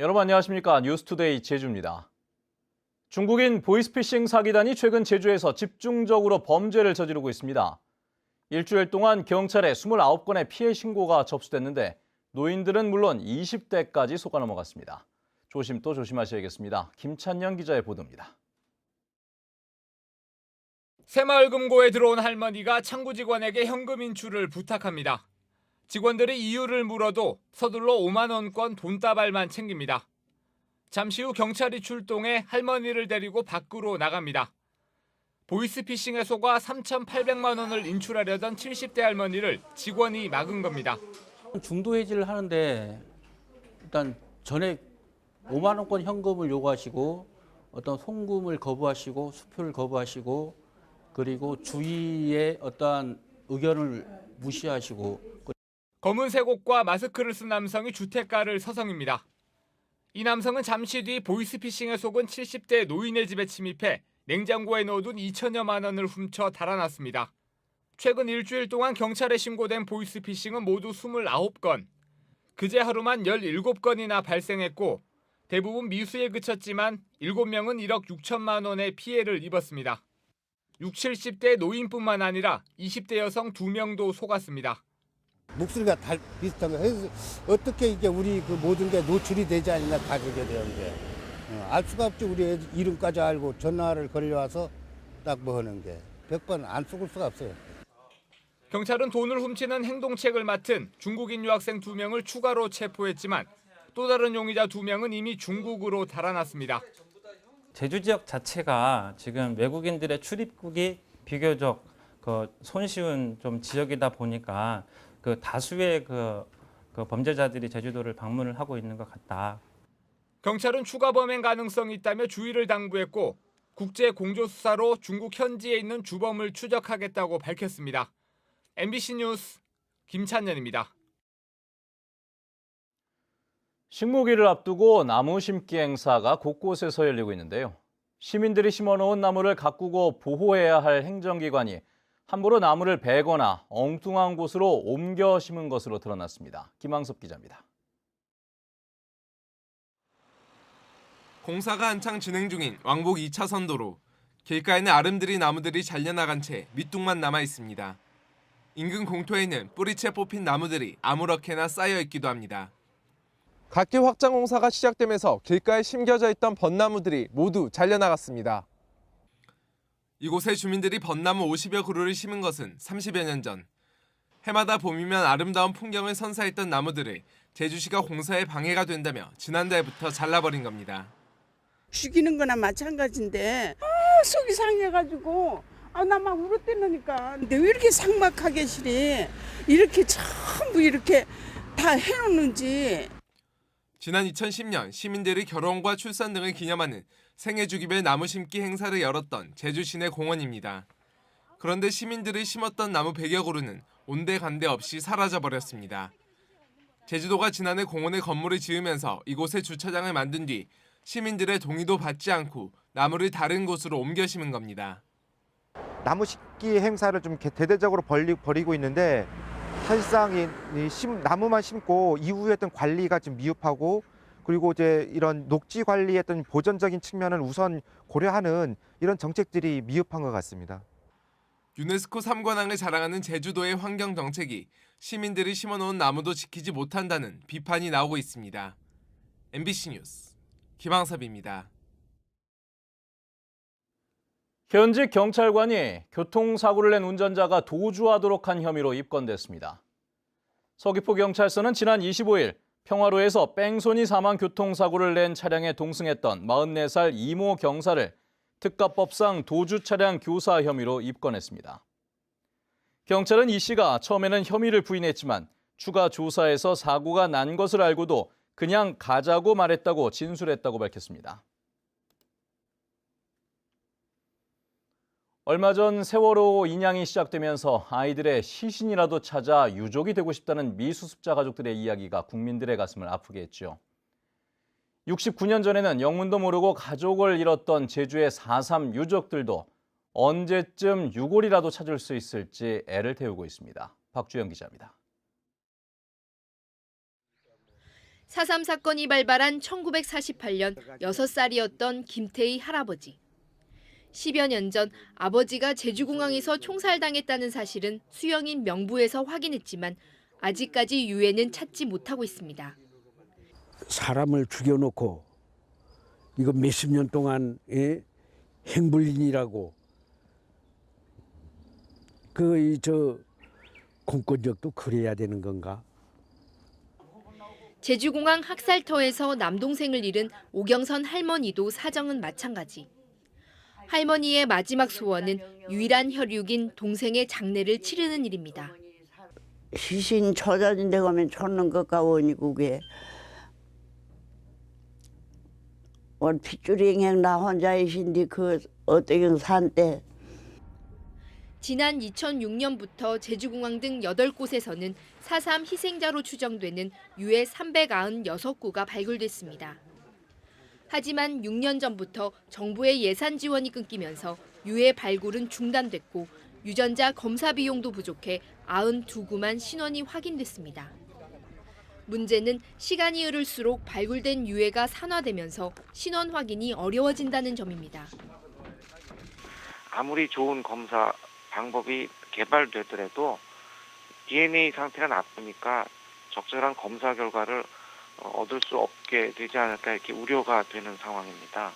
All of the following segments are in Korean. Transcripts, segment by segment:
여러분 안녕하십니까? 뉴스투데이 제주입니다. 중국인 보이스피싱 사기단이 최근 제주에서 집중적으로 범죄를 저지르고 있습니다. 일주일 동안 경찰에 29건의 피해 신고가 접수됐는데 노인들은 물론 20대까지 속아 넘어갔습니다. 조심 또 조심하셔야겠습니다. 김찬영 기자의 보도입니다. 새마을금고에 들어온 할머니가 창구 직원에게 현금 인출을 부탁합니다. 직원들이 이유를 물어도 서둘러 5만 원권 돈다발만 챙깁니다. 잠시 후 경찰이 출동해 할머니를 데리고 밖으로 나갑니다. 보이스피싱에 속아 3,800만 원을 인출하려던 70대 할머니를 직원이 막은 겁니다. 중도 해지를 하는데 일단 전액 5만 원권 현금을 요구하시고 어떤 송금을 거부하시고 수표를 거부하시고 그리고 주위의 어떠한 의견을 무시하시고 검은색 옷과 마스크를 쓴 남성이 주택가를 서성입니다. 이 남성은 잠시 뒤 보이스피싱에 속은 70대 노인의 집에 침입해 냉장고에 넣어둔 2천여만 원을 훔쳐 달아났습니다. 최근 일주일 동안 경찰에 신고된 보이스피싱은 모두 29건. 그제 하루만 17건이나 발생했고 대부분 미수에 그쳤지만 7명은 1억 6천만 원의 피해를 입었습니다. 60, 70대 노인뿐만 아니라 20대 여성 2명도 속았습니다. 목소리가 다 비슷한 거 해서 어떻게 이게 우리 그 모든 게 노출이 되지 않나 가족에 대한 게. 알 수가 없지. 우리 애 이름까지 알고 전화를 걸려와서 딱 뭐 하는 게 100번 안 속을 수가 없어요. 경찰은 돈을 훔치는 행동책을 맡은 중국인 유학생 2명을 추가로 체포했지만 또 다른 용의자 2명은 이미 중국으로 달아났습니다. 제주 지역 자체가 지금 외국인들의 출입국이 비교적 손쉬운 좀 지역이다 보니까 다수의 범죄자들이 제주도를 방문을 하고 있는 것 같다. 경찰은 추가 범행 가능성이 있다며 주의를 당부했고 국제 공조 수사로 중국 현지에 있는 주범을 추적하겠다고 밝혔습니다. MBC 뉴스 김찬현입니다. 식목일을 앞두고 나무 심기 행사가 곳곳에서 열리고 있는데요. 시민들이 심어놓은 나무를 가꾸고 보호해야 할 행정기관이 함부로 나무를 베거나 엉뚱한 곳으로 옮겨 심은 것으로 드러났습니다. 김항섭 기자입니다. 공사가 한창 진행 중인 왕복 2차선 도로. 길가에는 아름드리 나무들이 잘려나간 채 밑둥만 남아 있습니다. 인근 공터에는 뿌리채 뽑힌 나무들이 아무렇게나 쌓여 있기도 합니다. 갓길 확장 공사가 시작되면서 길가에 심겨져 있던 벚나무들이 모두 잘려나갔습니다. 이곳에 주민들이 벚나무 50여 그루를 심은 것은 30여 년 전. 해마다 봄이면 아름다운 풍경을 선사했던 나무들을 제주시가 공사에 방해가 된다며 지난달부터 잘라버린 겁니다. 죽이는 거나 마찬가지인데 속이 상해가지고 나 막 울었대니까 근데 왜 이렇게 삭막하게 실이 이렇게 전부 이렇게 다 해놓는지. 지난 2010년 시민들이 결혼과 출산 등을 기념하는 생애주기별 나무 심기 행사를 열었던 제주 시내 공원입니다. 그런데 시민들이 심었던 나무 100여 그루는 온데간데 없이 사라져버렸습니다. 제주도가 지난해 공원에 건물을 지으면서 이곳에 주차장을 만든 뒤 시민들의 동의도 받지 않고 나무를 다른 곳으로 옮겨 심은 겁니다. 나무 심기 행사를 좀 대대적으로 벌이고 있는데 사실상 나무만 심고 이후에 어떤 관리가 좀 미흡하고 그리고 이제 이런 녹지 관리의 어떤 보전적인 측면을 우선 고려하는 이런 정책들이 미흡한 것 같습니다. 유네스코 3관왕을 자랑하는 제주도의 환경 정책이 시민들이 심어놓은 나무도 지키지 못한다는 비판이 나오고 있습니다. MBC 뉴스 김항섭입니다. 현직 경찰관이 교통사고를 낸 운전자가 도주하도록 한 혐의로 입건됐습니다. 서귀포경찰서는 지난 25일 평화로에서 뺑소니 사망 교통사고를 낸 차량에 동승했던 44살 이모 경사를 특가법상 도주 차량 교사 혐의로 입건했습니다. 경찰은 이 씨가 처음에는 혐의를 부인했지만 추가 조사에서 사고가 난 것을 알고도 그냥 가자고 말했다고 진술했다고 밝혔습니다. 얼마 전 세월호 인양이 시작되면서 아이들의 시신이라도 찾아 유족이 되고 싶다는 미수습자 가족들의 이야기가 국민들의 가슴을 아프게 했죠. 69년 전에는 영문도 모르고 가족을 잃었던 제주의 4.3 유족들도 언제쯤 유골이라도 찾을 수 있을지 애를 태우고 있습니다. 박주영 기자입니다. 4.3 사건이 발발한 1948년 6살이었던 김태희 할아버지. 10여 년 전 아버지가 제주공항에서 총살당했다는 사실은 수영인 명부에서 확인했지만 아직까지 유해는 찾지 못하고 있습니다. 사람을 죽여놓고 이거 몇십 년 동안 행불인이라고 공권력도 그래야 되는 건가? 제주공항 학살터에서 남동생을 잃은 오경선 할머니도 사정은 마찬가지. 할머니의 마지막 소원은 유일한 혈육인 동생의 장례를 치르는 일입니다. 시신 처자진 데 가면 쳤는 것과 원이고 그게 핏줄이행 나 혼자이신데 그 어떻게 산때 지난 2006년부터 제주공항 등 8곳에서는 4.3 희생자로 추정되는 유해 396구가 발굴됐습니다. 하지만 6년 전부터 정부의 예산 지원이 끊기면서 유해 발굴은 중단됐고 유전자 검사 비용도 부족해 92구만 신원이 확인됐습니다. 문제는 시간이 흐를수록 발굴된 유해가 산화되면서 신원 확인이 어려워진다는 점입니다. 아무리 좋은 검사 방법이 개발되더라도 DNA 상태가 나쁘니까 적절한 검사 결과를 얻을 수 없게 되지 않을까 이렇게 우려가 되는 상황입니다.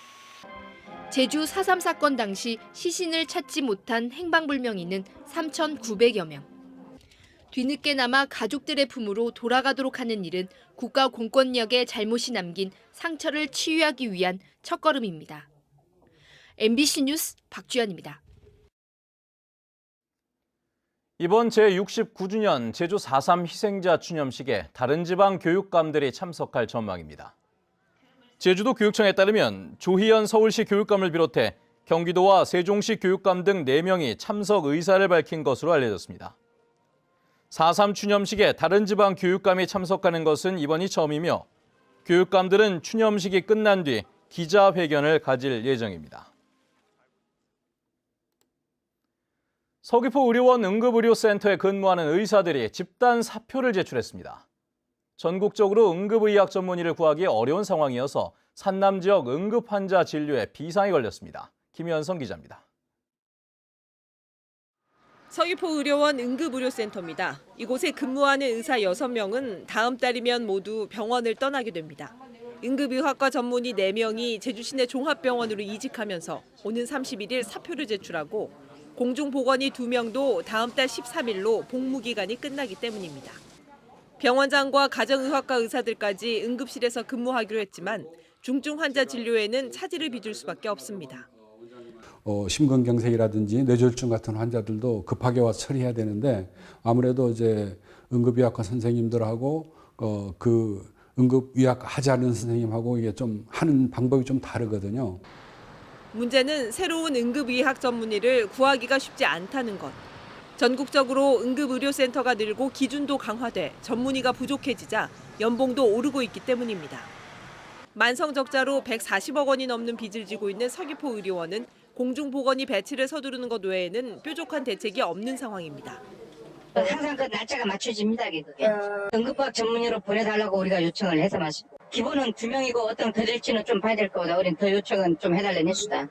제주 4.3 사건 당시 시신을 찾지 못한 행방불명인은 3,900여 명. 뒤늦게나마 가족들의 품으로 돌아가도록 하는 일은 국가 공권력의 잘못이 남긴 상처를 치유하기 위한 첫걸음입니다. MBC 뉴스 박주연입니다. 이번 제69주년 제주 4.3 희생자 추념식에 다른 지방 교육감들이 참석할 전망입니다. 제주도 교육청에 따르면 조희연 서울시 교육감을 비롯해 경기도와 세종시 교육감 등 4명이 참석 의사를 밝힌 것으로 알려졌습니다. 4.3 추념식에 다른 지방 교육감이 참석하는 것은 이번이 처음이며 교육감들은 추념식이 끝난 뒤 기자회견을 가질 예정입니다. 서귀포 의료원 응급의료센터에 근무하는 의사들이 집단 사표를 제출했습니다. 전국적으로 응급의학 전문의를 구하기 어려운 상황이어서 산남 지역 응급환자 진료에 비상이 걸렸습니다. 김현성 기자입니다. 서귀포 의료원 응급의료센터입니다. 이곳에 근무하는 의사 6명은 다음 달이면 모두 병원을 떠나게 됩니다. 응급의학과 전문의 4명이 제주시내 종합병원으로 이직하면서 오는 31일 사표를 제출하고 공중보건의 2명도 다음 달 13일로 복무기간이 끝나기 때문입니다. 병원장과 가정의학과 의사들까지 응급실에서 근무하기로 했지만 중증 환자 진료에는 차질을 빚을 수밖에 없습니다. 심근경색이라든지 뇌졸중 같은 환자들도 급하게 와서 처리해야 되는데 아무래도 이제 응급의학과 선생님들하고 그 응급의학 하지 않은 선생님하고 이게 좀 하는 방법이 좀 다르거든요. 문제는 새로운 응급의학 전문의를 구하기가 쉽지 않다는 것. 전국적으로 응급의료센터가 늘고 기준도 강화돼 전문의가 부족해지자 연봉도 오르고 있기 때문입니다. 만성적자로 140억 원이 넘는 빚을 지고 있는 서귀포 의료원은 공중보건의 배치를 서두르는 것 외에는 뾰족한 대책이 없는 상황입니다. 항상 그 날짜가 맞춰집니다. 그게. 응급의학 전문의로 보내달라고 우리가 요청을 해서 마시고 기본은 2명이고 어떤 더 될지는 좀 봐야 될 거보다 우리는 더 요청은 좀 해달라는 해주다.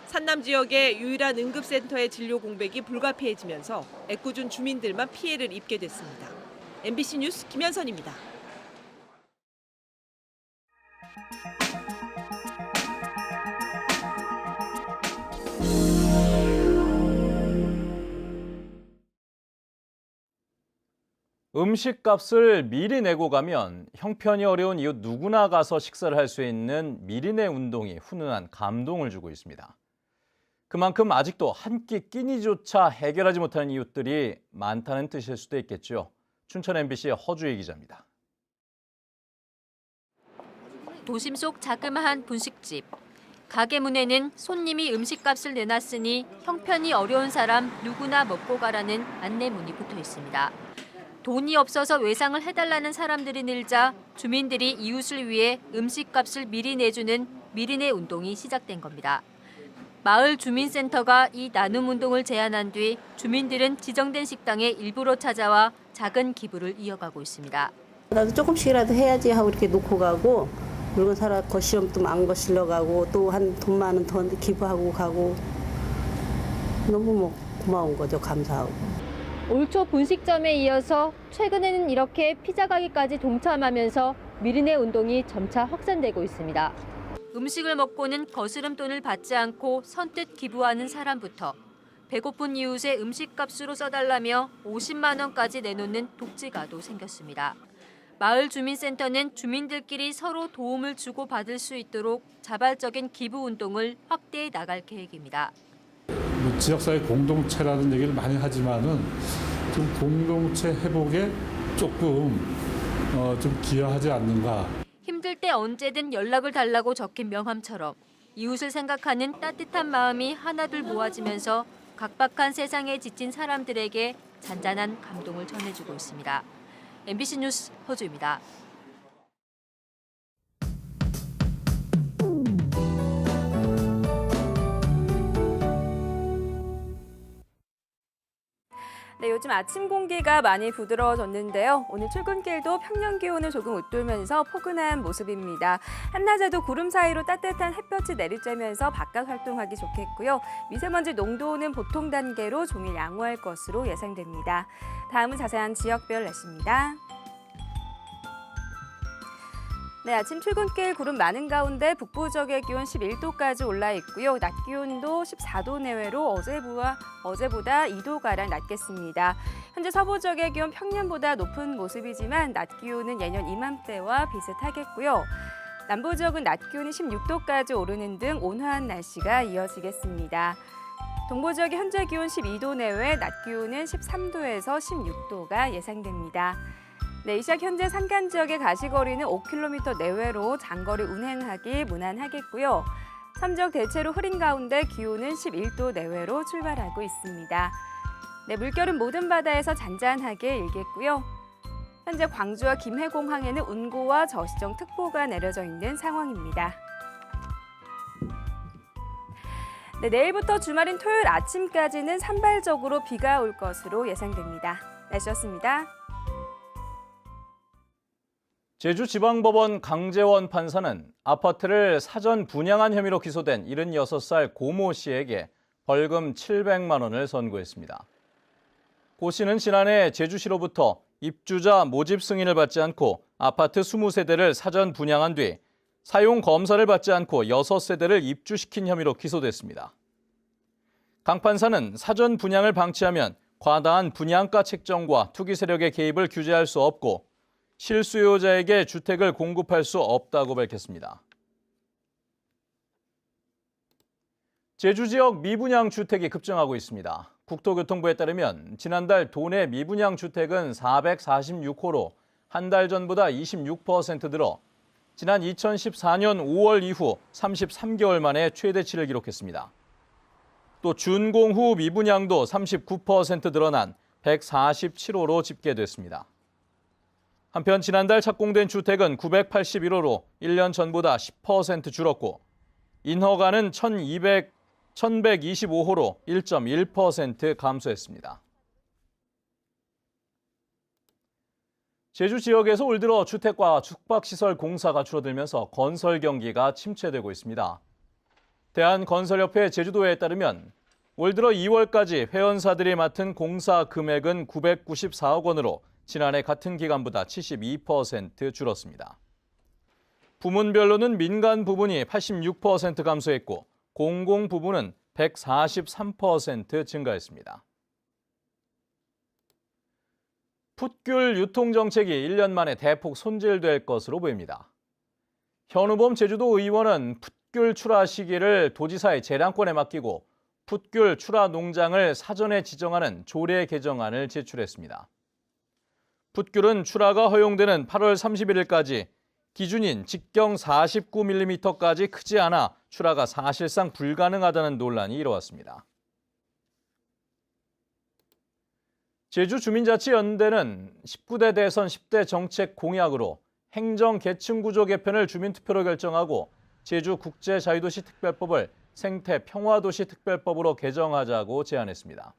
산남 지역의 유일한 응급센터의 진료 공백이 불가피해지면서 애꿎은 주민들만 피해를 입게 됐습니다. MBC 뉴스 김현선입니다. 음식값을 미리 내고 가면 형편이 어려운 이웃 누구나 가서 식사를 할 수 있는 미리내 운동이 훈훈한 감동을 주고 있습니다. 그만큼 아직도 한 끼 끼니조차 해결하지 못하는 이웃들이 많다는 뜻일 수도 있겠죠. 춘천 MBC 허주희 기자입니다. 도심 속 자그마한 분식집. 가게 문에는 손님이 음식값을 내놨으니 형편이 어려운 사람 누구나 먹고 가라는 안내문이 붙어 있습니다. 돈이 없어서 외상을 해달라는 사람들이 늘자 주민들이 이웃을 위해 음식값을 미리 내주는 미리내 운동이 시작된 겁니다. 마을 주민센터가 이 나눔 운동을 제안한 뒤 주민들은 지정된 식당에 일부러 찾아와 작은 기부를 이어가고 있습니다. 나도 조금씩이라도 해야지 하고 이렇게 놓고 가고 물건 사러 거시험 또 안 거실러 가고 또 한 돈 많은 더 기부하고 가고 너무 고마운 거죠. 감사하고. 올 초 분식점에 이어서 최근에는 이렇게 피자 가게까지 동참하면서 미르네 운동이 점차 확산되고 있습니다. 음식을 먹고는 거스름돈을 받지 않고 선뜻 기부하는 사람부터 배고픈 이웃의 음식값으로 써달라며 50만 원까지 내놓는 독지가도 생겼습니다. 마을 주민센터는 주민들끼리 서로 도움을 주고받을 수 있도록 자발적인 기부 운동을 확대해 나갈 계획입니다. 지역사회 공동체라는 얘기를 많이 하지만은 좀 공동체 회복에 조금 좀 기여하지 않는가. 힘들 때 언제든 연락을 달라고 적힌 명함처럼 이웃을 생각하는 따뜻한 마음이 하나둘 모아지면서 각박한 세상에 지친 사람들에게 잔잔한 감동을 전해주고 있습니다. MBC 뉴스 허주입니다. 네, 요즘 아침 공기가 많이 부드러워졌는데요. 오늘 출근길도 평년 기온을 조금 웃돌면서 포근한 모습입니다. 한낮에도 구름 사이로 따뜻한 햇볕이 내리쬐면서 바깥 활동하기 좋겠고요. 미세먼지 농도는 보통 단계로 종일 양호할 것으로 예상됩니다. 다음은 자세한 지역별 날씨입니다. 네, 아침 출근길 구름 많은 가운데 북부 지역의 기온 11도까지 올라 있고요. 낮 기온도 14도 내외로 어제보다 2도가량 낮겠습니다. 현재 서부 지역의 기온 평년보다 높은 모습이지만 낮 기온은 예년 이맘때와 비슷하겠고요. 남부 지역은 낮 기온이 16도까지 오르는 등 온화한 날씨가 이어지겠습니다. 동부 지역의 현재 기온 12도 내외, 낮 기온은 13도에서 16도가 예상됩니다. 네, 이 시각 현재 산간 지역의 가시거리는 5km 내외로 장거리 운행하기 무난하겠고요. 섬지역 대체로 흐린 가운데 기온은 11도 내외로 출발하고 있습니다. 네, 물결은 모든 바다에서 잔잔하게 일겠고요. 현재 광주와 김해공항에는 운고와 저시정 특보가 내려져 있는 상황입니다. 네, 내일부터 주말인 토요일 아침까지는 산발적으로 비가 올 것으로 예상됩니다. 날씨였습니다. 제주지방법원 강재원 판사는 아파트를 사전 분양한 혐의로 기소된 76살 고모 씨에게 벌금 700만 원을 선고했습니다. 고 씨는 지난해 제주시로부터 입주자 모집 승인을 받지 않고 아파트 20세대를 사전 분양한 뒤 사용 검사를 받지 않고 6세대를 입주시킨 혐의로 기소됐습니다. 강 판사는 사전 분양을 방치하면 과다한 분양가 책정과 투기 세력의 개입을 규제할 수 없고 실수요자에게 주택을 공급할 수 없다고 밝혔습니다. 제주 지역 미분양 주택이 급증하고 있습니다. 국토교통부에 따르면 지난달 도내 미분양 주택은 446호로 한 달 전보다 26% 늘어 지난 2014년 5월 이후 33개월 만에 최대치를 기록했습니다. 또 준공 후 미분양도 39% 늘어난 147호로 집계됐습니다. 한편 지난달 착공된 주택은 981호로 1년 전보다 10% 줄었고 인허가는 1125호로 1.1% 감소했습니다. 제주 지역에서 올 들어 주택과 숙박시설 공사가 줄어들면서 건설 경기가 침체되고 있습니다. 대한건설협회 제주도에 따르면 올 들어 2월까지 회원사들이 맡은 공사 금액은 994억 원으로 지난해 같은 기간보다 72% 줄었습니다. 부문별로는 민간 부분이 86% 감소했고 공공 부분은 143% 증가했습니다. 풋귤 유통 정책이 1년 만에 대폭 손질될 것으로 보입니다. 현우범 제주도 의원은 풋귤 출하 시기를 도지사의 재량권에 맡기고 풋귤 출하 농장을 사전에 지정하는 조례 개정안을 제출했습니다. 풋귤은 출하가 허용되는 8월 31일까지 기준인 직경 49mm까지 크지 않아 출하가 사실상 불가능하다는 논란이 일어왔습니다. 제주주민자치연대는 19대 대선 10대 정책 공약으로 행정 계층 구조 개편을 주민투표로 결정하고 제주국제자유도시 특별법을 생태평화도시 특별법으로 개정하자고 제안했습니다.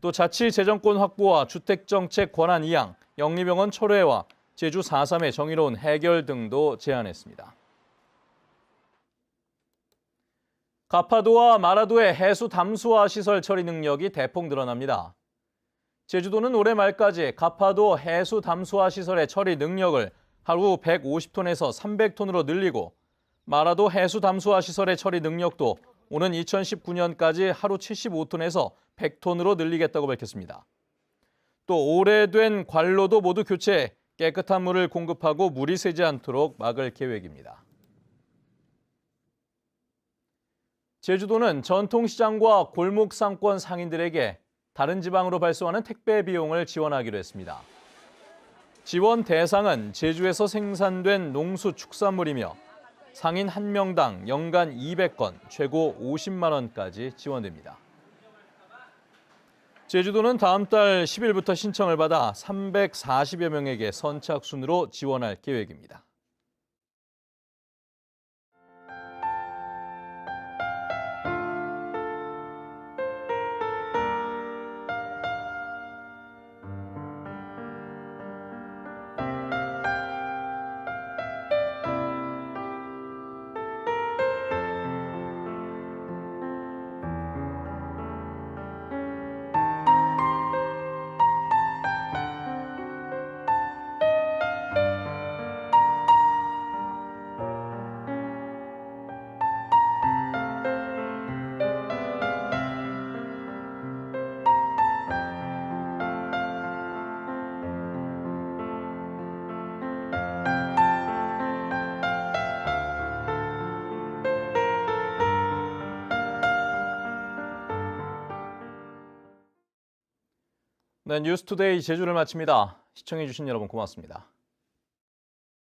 또 자치재정권 확보와 주택정책 권한 이양, 영리병원 철회와 제주 4.3의 정의로운 해결 등도 제안했습니다. 가파도와 마라도의 해수 담수화 시설 처리 능력이 대폭 늘어납니다. 제주도는 올해 말까지 가파도 해수 담수화 시설의 처리 능력을 하루 150톤에서 300톤으로 늘리고 마라도 해수 담수화 시설의 처리 능력도 오는 2019년까지 하루 75톤에서 100톤으로 늘리겠다고 밝혔습니다. 또 오래된 관로도 모두 교체해 깨끗한 물을 공급하고 물이 새지 않도록 막을 계획입니다. 제주도는 전통시장과 골목 상권 상인들에게 다른 지방으로 발송하는 택배 비용을 지원하기로 했습니다. 지원 대상은 제주에서 생산된 농수축산물이며 상인 1명당 연간 200건, 최고 50만 원까지 지원됩니다. 제주도는 다음 달 10일부터 신청을 받아 340여 명에게 선착순으로 지원할 계획입니다. 네, 뉴스투데이 제주를 마칩니다. 시청해주신 여러분 고맙습니다.